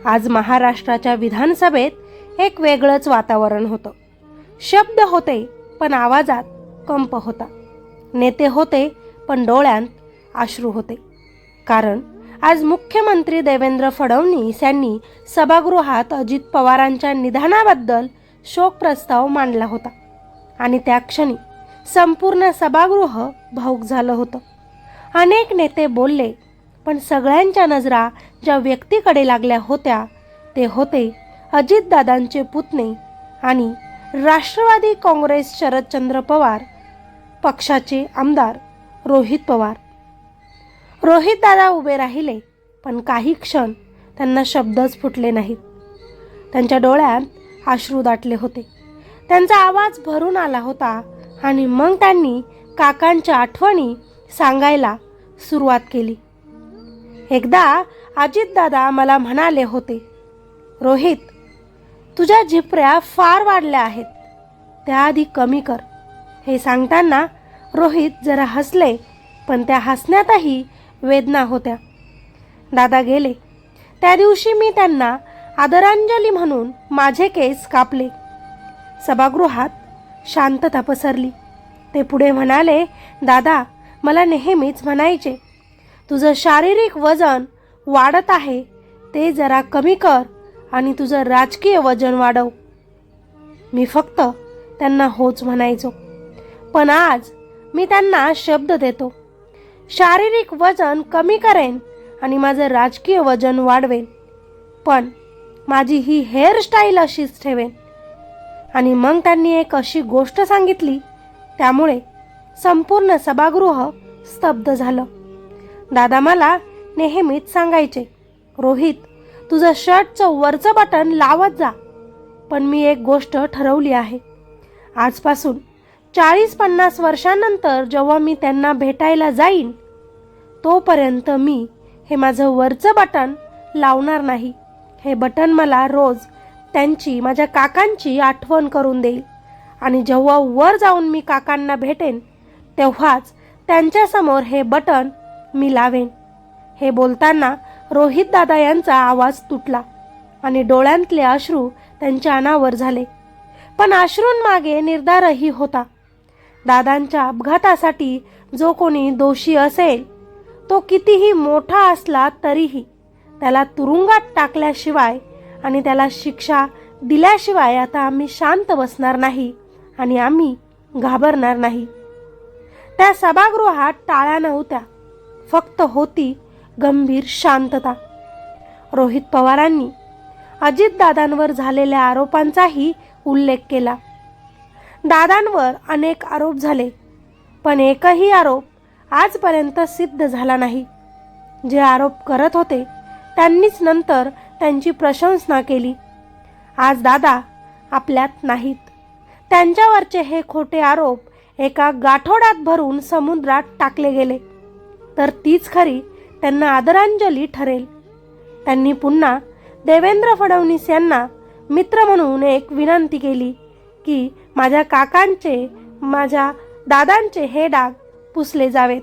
आज महाराष्ट्राच्या विधानसभेत एक वेगळंच वातावरण होतं. शब्द होते पण आवाजात कंप होता. नेते होते पण डोळ्यांत अश्रू होते. कारण आज मुख्यमंत्री देवेंद्र फडणवीस यांनी सभागृहात अजित पवारांच्या निधनाबद्दल शोक प्रस्ताव मांडला होता आणि त्या क्षणी संपूर्ण सभागृह भावुक झालं होतं. अनेक नेते बोलले पण सगळ्यांच्या नजरा ज्या व्यक्तीकडे लागल्या होत्या ते होते अजितदादांचे पुतणे आणि राष्ट्रवादी काँग्रेस शरदचंद्र पवार पक्षाचे आमदार रोहित पवार. रोहितदादा उभे राहिले पण काही क्षण त्यांना शब्दच फुटले नाहीत. त्यांच्या डोळ्यात अश्रू दाटले होते. त्यांचा आवाज भरून आला होता आणि मग त्यांनी काकांच्या आठवणी सांगायला सुरुवात केली. एकदा अजितदादा मला म्हणाले होते, रोहित, तुझ्या झिपऱ्या फार वाढल्या आहेत, त्याआधी कमी कर. हे सांगताना रोहित जरा हसले पण त्या हसण्यातही वेदना होत्या. दादा गेले त्या दिवशी मी त्यांना आदरांजली म्हणून माझे केस कापले. सभागृहात शांतता पसरली. ते पुढे म्हणाले, दादा, मला नेहमीच म्हणायचे, तुझं शारीरिक वजन वाढत आहे ते जरा कमी कर आणि तुझं राजकीय वजन वाढव. मी फक्त त्यांना होच म्हणायचो. पण आज मी त्यांना शब्द देतो, शारीरिक वजन कमी करेन आणि माझं राजकीय वजन वाढवेन, पण माझी ही हेअरस्टाईल अशीच ठेवेन. आणि मग त्यांनी एक अशी गोष्ट सांगितली त्यामुळे संपूर्ण सभागृह स्तब्ध झालं. दादा मला नेहमीच सांगायचे, रोहित, तुझं शर्टचं वरचं बटन लावत जा. पण मी एक गोष्ट ठरवली आहे. आजपासून 40-50 वर्षांनंतर जेव्हा मी त्यांना भेटायला जाईन तोपर्यंत मी हे माझं वरचं बटन लावणार नाही. हे बटन मला रोज त्यांची, माझ्या काकांची आठवण करून देईल आणि जेव्हा वर जाऊन मी काकांना भेटेन तेव्हाच त्यांच्यासमोर हे बटन मी लावेन. हे बोलताना रोहितदादा यांचा आवाज तुटला आणि डोळ्यांतले अश्रू त्यांच्या अनावर झाले. पण अश्रूंमागे निर्धारही होता. दादांच्या अपघातासाठी जो कोणी दोषी असेल तो कितीही मोठा असला तरीही त्याला तुरुंगात टाकल्याशिवाय आणि त्याला शिक्षा दिल्याशिवाय आता आम्ही शांत बसणार नाही आणि आम्ही घाबरणार नाही. त्या सभागृहात टाळ्या नव्हत्या, फक्त होती गंभीर शांतता. रोहित पवारांनी अजितदादांवर झालेल्या आरोपांचाही उल्लेख केला. दादांवर अनेक आरोप झाले पण एकही आरोप आजपर्यंत सिद्ध झाला नाही. जे आरोप करत होते त्यांनीच नंतर त्यांची प्रशंसा केली. आज दादा आपल्यात नाहीत. त्यांच्यावरचे हे खोटे आरोप एका गाठोड्यात भरून समुद्रात टाकले गेले तर तीच खरी त्यांना आदरांजली ठरेल. त्यांनी पुन्हा देवेंद्र फडणवीस यांना मित्र म्हणून एक विनंती केली की माझ्या काकांचे, माझ्या दादांचे हे डाग पुसले जावेत.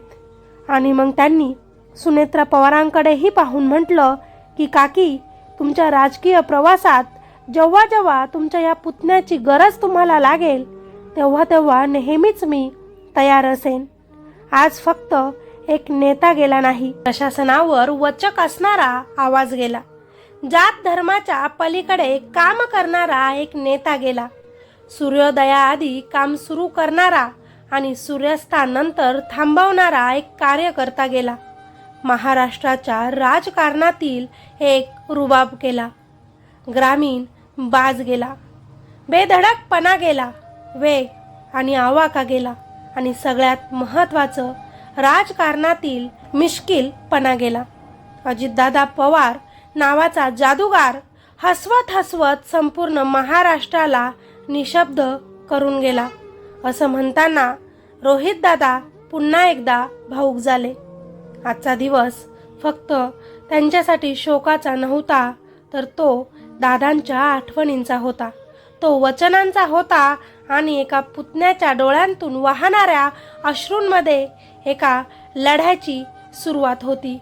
आणि मग त्यांनी सुनेत्रा पवारांकडेही पाहून म्हटलं की काकी, तुमच्या राजकीय प्रवासात जेव्हा जेव्हा तुमच्या या पुतण्याची गरज तुम्हाला लागेल तेव्हा तेव्हा नेहमीच मी तयार असेन. आज फक्त एक नेता गेला नाही, प्रशासनावर वचक असणारा आवाज गेला. जात धर्माच्या पलीकडे काम करणारा एक नेता गेला. सूर्योदयाआधी काम सुरू करणारा आणि सूर्यास्तानंतर थांबवणारा एक कार्यकर्ता गेला. महाराष्ट्राच्या राजकारणातील एक रुबाब गेला. ग्रामीण बाज गेला. बेधडकपणा गेला. वेग आणि आवाका गेला. आणि सगळ्यात महत्त्वाचं, राजकारणातील मिश्किलपणा गेला. अजितदादा पवार नावाचा जादूगार हसवत हसवत संपूर्ण महाराष्ट्राला निशब्द करून गेला. असं म्हणताना रोहितदादा पुन्हा एकदा भावुक झाले. आजचा दिवस फक्त त्यांच्यासाठी शोकाचा नव्हता तर तो दादांच्या आठवणींचा होता, तो वचनांचा होता आणि एका पुतण्याच्या डोळ्यांतून वाहणाऱ्या अश्रूंमध्ये एका लढ्याची सुरुवात होती.